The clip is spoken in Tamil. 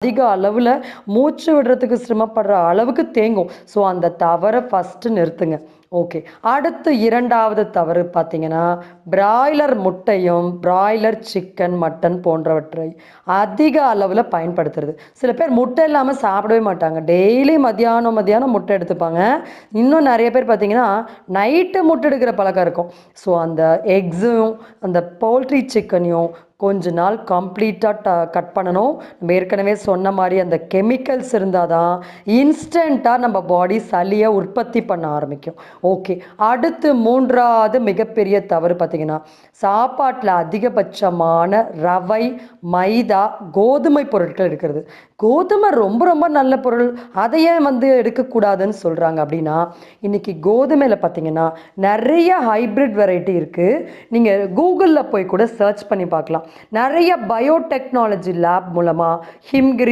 அதிக அளவில் மூச்சு விடுறதுக்கு சிரமப்படுற அளவுக்கு தேங்கும். ஸோ அந்த தவறை ஃபஸ்ட்டு நிறுத்துங்க. ஓகே. அடுத்து 2வது தவறு பார்த்தீங்கன்னா, பிராய்லர் முட்டையும், பிராய்லர் சிக்கன், மட்டன் போன்றவற்றை அதிக அளவில் பயன்படுத்துறது. சில பேர் முட்டை இல்லாமல் சாப்பிடவே மாட்டாங்க. டெய்லி மத்தியானம் மத்தியானம் முட்டை எடுத்துப்பாங்க. இன்னும் நிறைய பேர் பார்த்தீங்கன்னா, நைட்டு முட்டை எடுக்கிற பழக்கம் இருக்கும். ஸோ அந்த எக்ஸும், அந்த போல்ட்ரி சிக்கனையும் கொஞ்ச நாள் கம்ப்ளீட்டாக கட் பண்ணணும். நம்ம ஏற்கனவே சொன்ன மாதிரி அந்த கெமிக்கல்ஸ் இருந்தால் தான் இன்ஸ்டண்ட்டாக நம்ம பாடி சளியை உற்பத்தி பண்ண ஆரம்பிக்கும். ஓகே. அடுத்து 3வது மிகப்பெரிய தவறு பார்த்திங்கன்னா, சாப்பாட்டில் அதிகபட்சமான ரவை, மைதா, கோதுமை பொருட்கள் இருக்கிறது. கோதுமை ரொம்ப ரொம்ப நல்ல பொருள், அதை ஏன் எடுக்கக்கூடாதுன்னு சொல்கிறாங்க அப்படின்னா, இன்றைக்கி கோதுமையில் பார்த்திங்கன்னா நிறைய ஹைப்ரிட் வெரைட்டி இருக்குது. நீங்கள் கூகுளில் போய் கூட சர்ச் பண்ணி பார்க்கலாம். நிறைய பயோடெக்னாலஜி லேப் மூலமாக ஹிம்கிரி